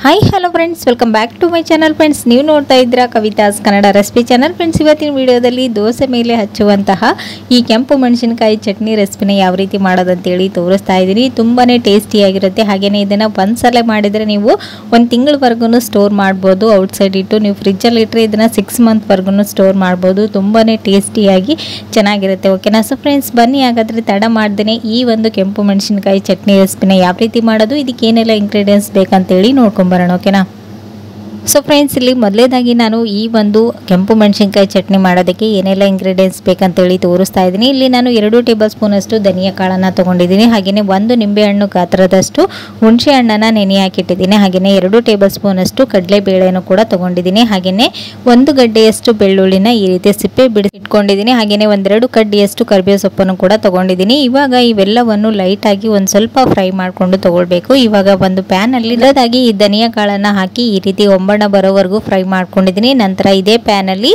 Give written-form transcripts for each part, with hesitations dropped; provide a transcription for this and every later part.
Hi hello friends, welcome back to my channel. Friends, ನೀವು ನೋಡ್ತಾ ಇದ್ದೀರಾ Kavitha's Kannada recipe channel. Friends, ಇವತ್ತಿನ ವಿಡಿಯೋದಲ್ಲಿ ದೋಸೆ ಮೇಲೆ ಹಚ್ಚುವಂತಹ ಈ ಕೆಂಪು ಮೆಣಸಿನಕಾಯಿ ಚಟ್ನಿ ರೆಸಿಪಿನ ಯಾವ ರೀತಿ ಮಾಡೋದಂತೇಳಿ ತೋರಿಸ್ತಾ ಇದ್ದೀನಿ. ತುಂಬಾ ಟೇಸ್ಟಿಯಾಗಿರುತ್ತೆ. ಹಾಗೆಯೇ ಇದನ್ನು ಒಂದ್ಸಲ ಮಾಡಿದರೆ ನೀವು ಒಂದು ತಿಂಗಳವರೆಗೂ ಸ್ಟೋರ್ ಮಾಡ್ಬೋದು. ಔಟ್ಸೈಡ್ ಇಟ್ಟು ನೀವು ಫ್ರಿಜ್ಜಲ್ಲಿ ಇಟ್ಟರೆ ಇದನ್ನು 6 ಮಂತ್ವರೆಗೂ ಸ್ಟೋರ್ ಮಾಡ್ಬೋದು. ತುಂಬಾ ಟೇಸ್ಟಿಯಾಗಿ ಚೆನ್ನಾಗಿರುತ್ತೆ. ಓಕೆನಾ? ಸೊ ಫ್ರೆಂಡ್ಸ್, ಬನ್ನಿ ಹಾಗಾದರೆ ತಡ ಮಾಡ್ದೇ ಈ ಒಂದು ಕೆಂಪು ಮೆಣಸಿನಕಾಯಿ ಚಟ್ನಿ ರೆಸಿಪಿನ ಯಾವ ರೀತಿ ಮಾಡೋದು, ಇದಕ್ಕೆ ಏನೆಲ್ಲ ಇಂಗ್ರೀಡಿಯೆಂಟ್ಸ್ ಬೇಕಂತೇಳಿ ನೋಡ್ಕೊಂಬರೋಣ. ಓಕೆನಾ? ಸೊ ಫ್ರೆಂಡ್ಸ್, ಇಲ್ಲಿ ಮೊದಲೇದಾಗಿ ನಾನು ಈ ಒಂದು ಕೆಂಪು ಮೆಣಸಿನಕಾಯಿ ಚಟ್ನಿ ಮಾಡೋದಕ್ಕೆ ಏನೆಲ್ಲ ಇಂಗ್ರೀಡಿಯೆಂಟ್ಸ್ ಬೇಕಂತೇಳಿ ತೋರಿಸ್ತಾ ಇದ್ದೀನಿ. ಇಲ್ಲಿ ನಾನು 2 ಟೇಬಲ್ ಸ್ಪೂನಷ್ಟು ಧನಿಯಾ ಕಾಳನ್ನು ತೊಗೊಂಡಿದ್ದೀನಿ. ಹಾಗೆಯೇ 1 ನಿಂಬೆಹಣ್ಣು ಗಾತ್ರದಷ್ಟು ಹುಣಸೆ ಹಣ್ಣನ್ನು ನೆನೆ ಹಾಕಿಟ್ಟಿದ್ದೀನಿ. ಹಾಗೆಯೇ 2 ಟೇಬಲ್ ಸ್ಪೂನಷ್ಟು ಕಡಲೆಬೇಳೆಯನ್ನು ಕೂಡ ತೊಗೊಂಡಿದ್ದೀನಿ. ಹಾಗೆಯೇ 1 ಗಡ್ಡೆಯಷ್ಟು ಬೆಳ್ಳುಳ್ಳಿನ ಈ ರೀತಿ ಸಿಪ್ಪೆ ಬಿಡಿಸಿ ಇಟ್ಕೊಂಡಿದ್ದೀನಿ. ಹಾಗೆಯೇ 1-2 ಕಡ್ಡಿಯಷ್ಟು ಕರಿಬೇವು ಸೊಪ್ಪನ್ನು ಕೂಡ ತೊಗೊಂಡಿದ್ದೀನಿ. ಇವಾಗ ಇವೆಲ್ಲವನ್ನು ಲೈಟಾಗಿ ಒಂದು ಸ್ವಲ್ಪ ಫ್ರೈ ಮಾಡಿಕೊಂಡು ತೊಗೊಳ್ಬೇಕು. ಇವಾಗ ಒಂದು ಪ್ಯಾನಲ್ಲಿ ಇಲ್ಲದಾಗಿ ಈ ಧನಿಯಾ ಕಾಳನ್ನು ಹಾಕಿ ಈ ರೀತಿ ಬರೋವರೆಗೂ ಫ್ರೈ ಮಾಡ್ಕೊಂಡಿದ್ದೀನಿ. ನಂತರ ಇದೇ ಪ್ಯಾನಲ್ಲಿ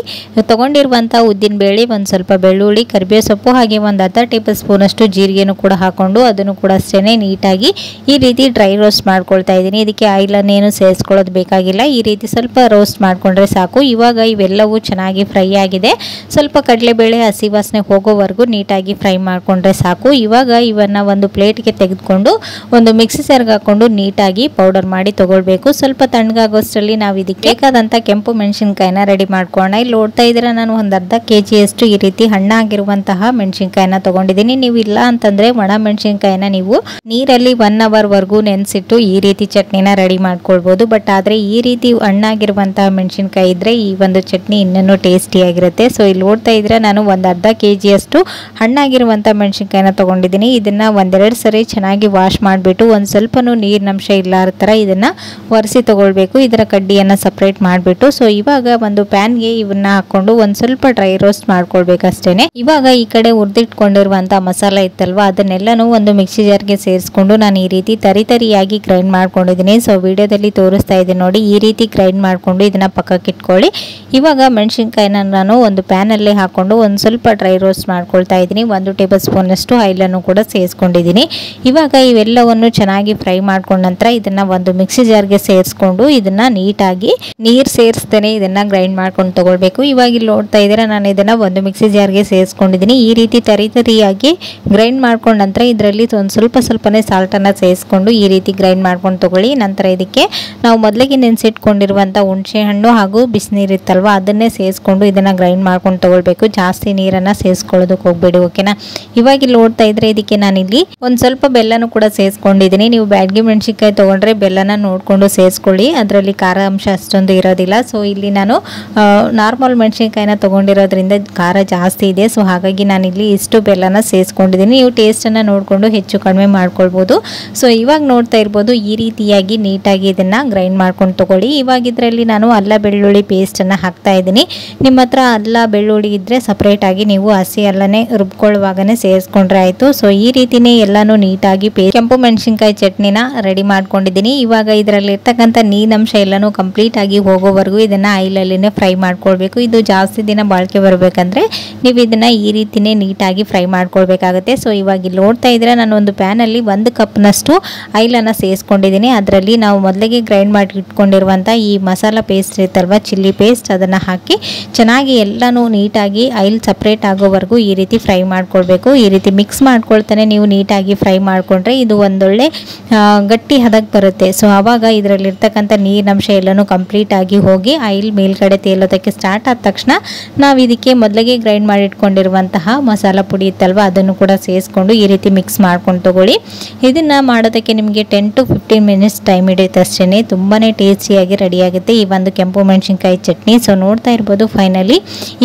ತಗೊಂಡಿರುವಂಥ ಉದ್ದಿನ ಬೇಳೆ, ಒಂದು ಸ್ವಲ್ಪ ಬೆಳ್ಳುಳ್ಳಿ, ಕರಿಬೇವು ಸೊಪ್ಪು, ಹಾಗೆ ಒಂದು 10 ಟೇಬಲ್ ಸ್ಪೂನಷ್ಟು ಜೀರಿಗೆನೂ ಕೂಡ ಹಾಕೊಂಡು ಅದನ್ನು ಕೂಡ ಅಷ್ಟೇ ನೀಟಾಗಿ ಈ ರೀತಿ ಡ್ರೈ ರೋಸ್ಟ್ ಮಾಡ್ಕೊಳ್ತಾ ಇದ್ದೀನಿ. ಇದಕ್ಕೆ ಆಯಿಲನ್ನೇನು ಸೇರಿಸ್ಕೊಳ್ಳೋದು ಬೇಕಾಗಿಲ್ಲ. ಈ ರೀತಿ ಸ್ವಲ್ಪ ರೋಸ್ಟ್ ಮಾಡಿಕೊಂಡ್ರೆ ಸಾಕು. ಇವಾಗ ಇವೆಲ್ಲವೂ ಚೆನ್ನಾಗಿ ಫ್ರೈ ಆಗಿದೆ. ಸ್ವಲ್ಪ ಕಡಲೆಬೇಳೆ ಹಸಿ ವಾಸನೆ ಹೋಗೋವರೆಗೂ ನೀಟಾಗಿ ಫ್ರೈ ಮಾಡಿಕೊಂಡ್ರೆ ಸಾಕು. ಇವಾಗ ಇವನ್ನ ಒಂದು ಪ್ಲೇಟ್ಗೆ ತೆಗೆದುಕೊಂಡು ಒಂದು ಮಿಕ್ಸಿ ಜಾರ್ಗೆ ಹಾಕೊಂಡು ನೀಟಾಗಿ ಪೌಡರ್ ಮಾಡಿ ತಗೊಳ್ಬೇಕು. ಸ್ವಲ್ಪ ತಣ್ಣಗಾಗೋಷ್ಟರಲ್ಲಿ ನಾವು ಇದಕ್ಕೆ ಬೇಕಾದಂಥ ಕೆಂಪು ಮೆಣಸಿನಕಾಯಿನ ರೆಡಿ ಮಾಡ್ಕೊಳ್ಳೋಣ. ಇಲ್ಲಿ ನೋಡ್ತಾ ಇದ್ದೀರಾ, ನಾನು ಒಂದು ಅರ್ಧ ಕೆಜಿಯಷ್ಟು ಈ ರೀತಿ ಹಣ್ಣಾಗಿರುವಂತಹ ಮೆಣಸಿನಕಾಯಿನ ತೊಗೊಂಡಿದ್ದೀನಿ. ನೀವು ಇಲ್ಲ ಅಂತಂದರೆ ಒಣ ಮೆಣಸಿನಕಾಯಿನ ನೀವು ನೀರಲ್ಲಿ 1 ಅವರ್ವರೆಗೂ ನೆನೆಸಿಟ್ಟು ಈ ರೀತಿ ಚಟ್ನಿನ ರೆಡಿ ಮಾಡ್ಕೊಳ್ಬೋದು. ಬಟ್ ಆದರೆ ಈ ರೀತಿ ಹಣ್ಣಾಗಿರುವಂತಹ ಮೆಣಸಿನಕಾಯಿ ಇದ್ದರೆ ಈ ಒಂದು ಚಟ್ನಿ ಇನ್ನೂ ಟೇಸ್ಟಿಯಾಗಿರುತ್ತೆ. ಸೊ ಇಲ್ಲಿ ನೋಡ್ತಾ ಇದ್ದೀರಾ, ನಾನು ಒಂದು ಅರ್ಧ ಕೆಜಿಯಷ್ಟು ಹಣ್ಣಾಗಿರುವಂಥ ಮೆಣಸಿನಕಾಯಿನ ತೊಗೊಂಡಿದ್ದೀನಿ. ಇದನ್ನು 1-2 ಸರಿ ಚೆನ್ನಾಗಿ ವಾಶ್ ಮಾಡಿಬಿಟ್ಟು ಒಂದು ಸ್ವಲ್ಪನೂ ನೀರಿನಂಶ ಇಲ್ಲಾರ ಥರ ಇದನ್ನು ಒರೆಸಿ ತೊಗೊಳ್ಬೇಕು. ಇದರ ಕಡ್ಡಿಯನ್ನು ಸಪ್ರೇಟ್ ಮಾಡಿಬಿಟ್ಟು ಸೊ ಇವಾಗ ಒಂದು ಪ್ಯಾನ್ಗೆ ಇವನ್ನ ಹಾಕೊಂಡು ಒಂದು ಸ್ವಲ್ಪ ಡ್ರೈ ರೋಸ್ಟ್ ಮಾಡ್ಕೊಳ್ಬೇಕಷ್ಟೇನೆ. ಇವಾಗ ಈ ಕಡೆ ಹುರಿದಿಟ್ಕೊಂಡಿರುವಂಥ ಮಸಾಲೆ ಇತ್ತಲ್ವಾ, ಅದನ್ನೆಲ್ಲನೂ ಒಂದು ಮಿಕ್ಸಿ ಜಾರ್ಗೆ ಸೇರಿಸ್ಕೊಂಡು ನಾನು ಈ ರೀತಿ ತರಿಯಾಗಿ ಗ್ರೈಂಡ್ ಮಾಡ್ಕೊಂಡಿದ್ದೀನಿ. ಸೊ ವಿಡಿಯೋದಲ್ಲಿ ತೋರಿಸ್ತಾ ಇದ್ದೀನಿ ನೋಡಿ, ಈ ರೀತಿ ಗ್ರೈಂಡ್ ಮಾಡಿಕೊಂಡು ಇದನ್ನ ಪಕ್ಕಕ್ಕೆ ಇಟ್ಕೊಳ್ಳಿ. ಇವಾಗ ಮೆಣಸಿನಕಾಯಿನ ನಾನು ಒಂದು ಪ್ಯಾನಲ್ಲೇ ಹಾಕೊಂಡು ಒಂದು ಸ್ವಲ್ಪ ಡ್ರೈ ರೋಸ್ಟ್ ಮಾಡ್ಕೊಳ್ತಾ ಇದ್ದೀನಿ. 1 ಟೇಬಲ್ ಸ್ಪೂನಷ್ಟು ಆಯಿಲನ್ನು ಕೂಡ ಸೇರಿಸ್ಕೊಂಡಿದ್ದೀನಿ. ಇವಾಗ ಇವೆಲ್ಲವನ್ನು ಚೆನ್ನಾಗಿ ಫ್ರೈ ಮಾಡ್ಕೊಂಡ ನಂತರ ಇದನ್ನ ಒಂದು ಮಿಕ್ಸಿ ಜಾರ್ಗೆ ಸೇರಿಸ್ಕೊಂಡು ಇದನ್ನ ನೀಟಾಗಿ ನೀರು ಸೇರಿಸ್ತೇನೆ ಇದನ್ನ ಗ್ರೈಂಡ್ ಮಾಡ್ಕೊಂಡು ತಗೊಳ್ಬೇಕು. ಇವಾಗ ಇಲ್ಲಿ ನೋಡ್ತಾ ಇದ್ದೀರಾ, ನಾನು ಇದನ್ನ ಒಂದು ಮಿಕ್ಸಿ ಜಾರ್ಗೆ ಸೇರಿಸ್ಕೊಂಡಿದ್ದೀನಿ. ಈ ರೀತಿ ತರಿಯಾಗಿ ಗ್ರೈಂಡ್ ಮಾಡ್ಕೊಂಡ ನಂತರ ಇದರಲ್ಲಿ ಒಂದು ಸ್ವಲ್ಪನೇ ಸಾಲ್ಟನ್ನು ಸೇರಿಸ್ಕೊಂಡು ಈ ರೀತಿ ಗ್ರೈಂಡ್ ಮಾಡ್ಕೊಂಡು ತಗೊಳ್ಳಿ. ನಂತರ ಇದಕ್ಕೆ ನಾವು ಮೊದಲಿಗೆ ನೆನೆಸಿಟ್ಕೊಂಡಿರುವಂಥ ಹುಣಸೆ ಹಣ್ಣು ಹಾಗೂ ಬಿಸಿನೀರು ಇತ್ತಲ್ವಾ, ಅದನ್ನೇ ಸೇರಿಸ್ಕೊಂಡು ಇದನ್ನ ಗ್ರೈಂಡ್ ಮಾಡ್ಕೊಂಡು ತಗೊಳ್ಬೇಕು. ಜಾಸ್ತಿ ನೀರನ್ನು ಸೇರಿಸ್ಕೊಳ್ಳೋದಕ್ಕೆ ಹೋಗ್ಬೇಡಿ. ಓಕೆನಾ? ಇವಾಗ ಇಲ್ಲಿ ನೋಡ್ತಾ ಇದ್ರೆ ಇದಕ್ಕೆ ನಾನಿಲ್ಲಿ ಒಂದು ಸ್ವಲ್ಪ ಬೆಲ್ಲನೂ ಕೂಡ ಸೇರಿಸ್ಕೊಂಡಿದ್ದೀನಿ. ನೀವು ಬ್ಯಾಡಗಿ ಮೆಣಸಿನಕಾಯಿ ತೊಗೊಂಡ್ರೆ ಬೆಲ್ಲನ ನೋಡಿಕೊಂಡು ಸೇರಿಸ್ಕೊಳ್ಳಿ, ಅದರಲ್ಲಿ ಖಾರ ಅಂಶ ಅಷ್ಟೊಂದು ಇರೋದಿಲ್ಲ. ಸೊ ಇಲ್ಲಿ ನಾನು ನಾರ್ಮಲ್ ಮೆಣಸಿನಕಾಯಿನ ತೊಗೊಂಡಿರೋದ್ರಿಂದ ಖಾರ ಜಾಸ್ತಿ ಇದೆ. ಸೊ ಹಾಗಾಗಿ ನಾನಿಲ್ಲಿ ಇಷ್ಟು ಬೆಲ್ಲನ ಸೇರಿಸ್ಕೊಂಡಿದ್ದೀನಿ. ನೀವು ಟೇಸ್ಟನ್ನು ನೋಡಿಕೊಂಡು ಹೆಚ್ಚು ಕಡಿಮೆ ಮಾಡ್ಕೊಳ್ಬೋದು. ಸೊ ಇವಾಗ ನೋಡ್ತಾ ಇರ್ಬೋದು, ಈ ರೀತಿಯಾಗಿ ನೀಟಾಗಿ ಇದನ್ನು ಗ್ರೈಂಡ್ ಮಾಡ್ಕೊಂಡು ತಗೊಳ್ಳಿ. ಇವಾಗ ಇದರಲ್ಲಿ ನಾನು ಅಲ್ಲ ಬೆಳ್ಳುಳ್ಳಿ ಪೇಸ್ಟನ್ನು ಹಾಕ್ತಾ ಇದ್ದೀನಿ. ನಿಮ್ಮ ಹತ್ರ ಅಲ್ಲ ಬೆಳ್ಳುಳ್ಳಿ ಇದ್ದರೆ ಸಪ್ರೇಟಾಗಿ ನೀವು ಹಸಿ ಅಲ್ಲನೇ ರುಬ್ಕೊಳ್ಳುವಾಗನೇ ಸೇರಿಸ್ಕೊಂಡ್ರೆ ಆಯಿತು. ಸೊ ಈ ರೀತಿನೇ ಎಲ್ಲನೂ ನೀಟಾಗಿ ಕೆಂಪು ಮೆಣಸಿನಕಾಯಿ ಚಟ್ನಿನ ರೆಡಿ ಮಾಡ್ಕೊಂಡಿದ್ದೀನಿ. ಇವಾಗ ಇದರಲ್ಲಿ ಇರ್ತಕ್ಕಂಥ ನೀರಿನಂಶ ಎಲ್ಲನೂ ಕಂಪ್ಲೀಟ್ ಆಗಿ ಹೋಗೋವರೆಗೂ ಇದನ್ನ ಆಯಿಲಲ್ಲಿನೇ ಫ್ರೈ ಮಾಡ್ಕೊಳ್ಬೇಕು. ಇದು ಜಾಸ್ತಿ ದಿನ ಬಾಳಿಕೆ ಬರಬೇಕಂದ್ರೆ ನೀವು ಇದನ್ನ ಈ ರೀತಿನೇ ನೀಟಾಗಿ ಫ್ರೈ ಮಾಡ್ಕೊಳ್ಬೇಕಾಗುತ್ತೆ. ಸೊ ಇವಾಗ ಇಲ್ಲಿ ನೋಡ್ತಾ ಇದ್ರೆ ನಾನು ಒಂದು ಪ್ಯಾನಲ್ಲಿ 1 ಕಪ್ನಷ್ಟು ಆಯಿಲನ್ನು ಸೇರಿಸ್ಕೊಂಡಿದ್ದೀನಿ. ಅದರಲ್ಲಿ ನಾವು ಮೊದಲಿಗೆ ಗ್ರೈಂಡ್ ಮಾಡಿ ಇಟ್ಕೊಂಡಿರುವಂಥ ಈ ಮಸಾಲ ಪೇಸ್ಟ್ ಇರುತ್ತಲ್ವ, ಚಿಲ್ಲಿ ಪೇಸ್ಟ್, ಅದನ್ನು ಹಾಕಿ ಚೆನ್ನಾಗಿ ಎಲ್ಲನೂ ನೀಟಾಗಿ ಆಯಿಲ್ ಸಪ್ರೇಟ್ ಆಗೋವರೆಗೂ ಈ ರೀತಿ ಫ್ರೈ ಮಾಡ್ಕೊಳ್ಬೇಕು. ಈ ರೀತಿ ಮಿಕ್ಸ್ ಮಾಡ್ಕೊಳ್ತಾನೆ ನೀವು ನೀಟಾಗಿ ಫ್ರೈ ಮಾಡಿಕೊಂಡ್ರೆ ಇದು ಒಂದೊಳ್ಳೆ ಗಟ್ಟಿ ಹದಕ್ಕೆ ಬರುತ್ತೆ. ಸೊ ಆವಾಗ ಇದರಲ್ಲಿರ್ತಕ್ಕಂಥ ನೀರಿನಂಶ ಎಲ್ಲನೂ ಕಂಪ್ಲೀಟ್ ಆಗಿ ಹೋಗಿ ಆಯಿಲ್ ಮೇಲ್ಗಡೆ ತೇಲೋದಕ್ಕೆ ಸ್ಟಾರ್ಟ್ ಆದ ತಕ್ಷಣ ನಾವು ಇದಕ್ಕೆ ಮೊದಲಿಗೆ ಗ್ರೈಂಡ್ ಮಾಡಿ ಇಟ್ಕೊಂಡಿರುವಂತಹ ಮಸಾಲ ಪುಡಿ ಇತ್ತಲ್ವ, ಅದನ್ನು ಕೂಡ ಸೇರಿಸ್ಕೊಂಡು ಈ ರೀತಿ ಮಿಕ್ಸ್ ಮಾಡ್ಕೊಂಡು ತಗೊಳ್ಳಿ. ಇದನ್ನು ಮಾಡೋದಕ್ಕೆ ನಿಮಗೆ 10 to 15 ಮಿನಿಟ್ಸ್ ಟೈಮ್ ಹಿಡಿಯುತ್ತೆ ಅಷ್ಟೇ. ತುಂಬಾ ಟೇಸ್ಟಿಯಾಗಿ ರೆಡಿಯಾಗುತ್ತೆ ಈ ಒಂದು ಕೆಂಪು ಮೆಣಸಿನಕಾಯಿ ಚಟ್ನಿ. ಸೊ ನೋಡ್ತಾ ಇರ್ಬೋದು, ಫೈನಲಿ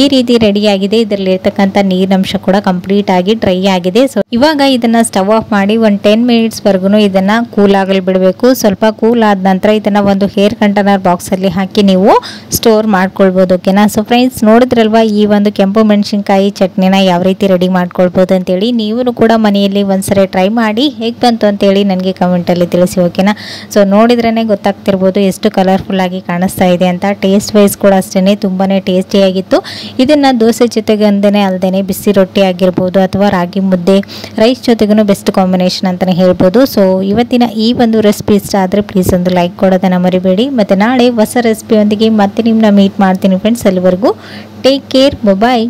ಈ ರೀತಿ ರೆಡಿಯಾಗಿದೆ. ಇದರಲ್ಲಿ ಇರ್ತಕ್ಕಂಥ ನೀರಿನಂಶ ಕೂಡ ಕಂಪ್ಲೀಟ್ ಆಗಿ ಡ್ರೈ ಆಗಿದೆ. ಸೊ ಇವಾಗ ಇದನ್ನು ಸ್ಟವ್ ಆಫ್ ಮಾಡಿ ಒಂದು 10 ಮಿನಿಟ್ಸ್ವರೆಗೂ ಇದನ್ನು ಕೂಲ್ ಆಗಲು ಬಿಡಬೇಕು. ಸ್ವಲ್ಪ ಕೂಲ್ ಆದ ನಂತರ ಇದನ್ನು ಒಂದು ಹೇರ್ ಕಂಟೈನರ್ ಕಂಟೈನರ್ ಬಾಕ್ಸಲ್ಲಿ ಹಾಕಿ ನೀವು ಸ್ಟೋರ್ ಮಾಡ್ಕೊಳ್ಬೋದು. ಓಕೆನಾ. ಸೊ ಫ್ರೆಂಡ್ಸ್, ನೋಡಿದ್ರಲ್ವಾ ಈ ಒಂದು ಕೆಂಪು ಮೆಣಸಿನ್ಕಾಯಿ ಚಟ್ನಿನ ಯಾವ ರೀತಿ ರೆಡಿ ಮಾಡ್ಕೊಳ್ಬೋದು ಅಂತೇಳಿ. ನೀವು ಕೂಡ ಮನೆಯಲ್ಲಿ ಒಂದ್ಸರಿ ಟ್ರೈ ಮಾಡಿ ಹೇಗೆ ಬಂತು ಅಂತೇಳಿ ನನಗೆ ಕಮೆಂಟಲ್ಲಿ ತಿಳಿಸಿ. ಓಕೆನಾ. ಸೊ ನೋಡಿದ್ರೇ ಗೊತ್ತಾಗ್ತಿರ್ಬೋದು ಎಷ್ಟು ಕಲರ್ಫುಲ್ ಆಗಿ ಕಾಣಿಸ್ತಾ ಇದೆ ಅಂತ. ಟೇಸ್ಟ್ ವೈಸ್ ಕೂಡ ಅಷ್ಟೇ ತುಂಬಾ ಟೇಸ್ಟಿಯಾಗಿತ್ತು. ಇದನ್ನು ದೋಸೆ ಜೊತೆಗೆ ಅಲ್ಲದೆ ಬಿಸಿ ರೊಟ್ಟಿ ಆಗಿರ್ಬೋದು ಅಥವಾ ರಾಗಿ ಮುದ್ದೆ ರೈಸ್ ಜೊತೆಗೂ ಬೆಸ್ಟ್ ಕಾಂಬಿನೇಷನ್ ಅಂತಲೇ ಹೇಳ್ಬೋದು. ಸೊ ಇವತ್ತಿನ ಈ ಒಂದು ರೆಸಿಪಿ ಇಷ್ಟ ಆದರೆ ಪ್ಲೀಸ್ ಒಂದು ಲೈಕ್ ಕೊಡೋದನ್ನು ಮರಿಬೇಡಿ. ಮತ್ತು ನಾಳೆ ಹೊಸ ರೆಸಿಪಿಯೊಂದಿಗೆ ಮತ್ತೆ ನಿಮ್ಮನ್ನ ಮೀಟ್ ಮಾಡ್ತೀನಿ ಫ್ರೆಂಡ್ಸ್. ಅಲ್ಲಿವರೆಗೂ ಟೇಕ್ ಕೇರ್, ಬಾಯ್.